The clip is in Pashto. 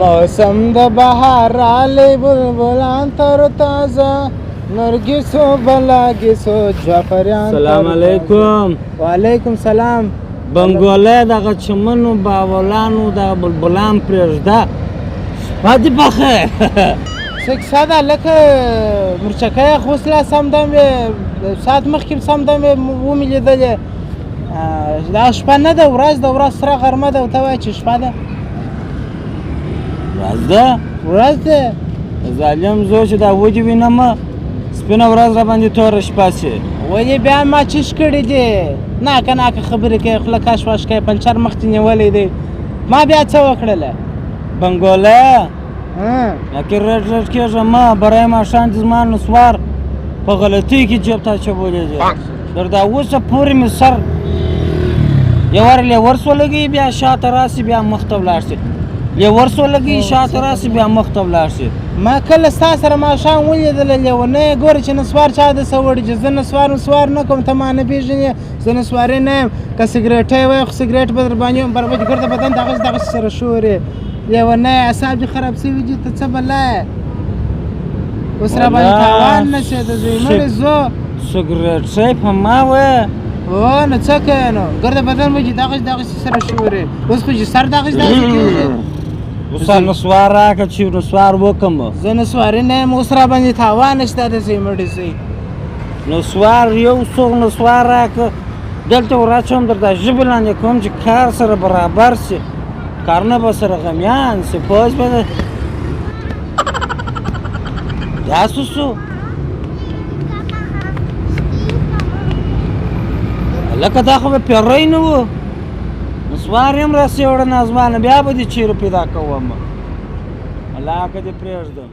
موسم د بهار رالی بلبلان تر تازه نرگسو بلاگسو جعفریان. سلام علیکم. وعلیکم سلام. بنګولې دغه چمنو باولانو دغه بلبلان پرېږده شپه دې پخه څه کیسه ده لکه مرچکۍ اخوستله سمدم یې ساعت مخکې سمدم یې ومې لیدلې دا شپه نه ده ورځ ده ورځ سره غرمه ده ورته وایه چې شپه ده ورځ ده ورځ ده ظالم زوی چې دا وجې وینم سپینه ورځ راباندې توره شپه شي ولې بیا ما چیش کړي دي ناکه ناکه خبرې کوي خوله کش واش کوي پنچر مخکې نیولی دی ما بیا څه وکړله بنګولې لکه رټ رټ کېږه ما برای ماښام دې زما نسوار په غلطۍ کې جیب ته اچولی دی در دا اوسه پورې مې سر یو وار لیور سولګي بیا شاته راسي بیا مخ ته ولاړ شي لیور سولګي شاته راسي بیا مخ ته ولاړ شي ما کله ستا سره ماښام ولیدله لیونی ګوره چې نسوار چا دسه وړي چې زه نسوار نه کوم ته ما نه پېژنې زه نسواري نه یم که سګرېټی وای خو سګرېټ به در باندې برابر ګرده بدن دغسې سره شورې لیونی اعصاب دې خراب سوي دي ته څه بلا یې اوس راباندې تاوان نه شي د زوی مړې زو سګرېټی په ما وایه او نو څه کوې نو ګرده بدن به چې دغسې سره شورې اوس خو چې سر دغسې کېږي اوس نسوار راکړه چې نسوار وکړم زه نسواري نه یم اوس راباندې تاوان شته د زوی مړې زوی نسوار یو څوک نسوار راکړه دلته وراچوم درته ژبې لاندې کوم چې کار سره برابر شي کارونه به سره غمیان شي پوه شوې داسې شو لکه دا خو به پیری نه و نسوار یم راسې وړه نازمانه بیا به دې چیرې پیدا کوم الله که دې پرېږدم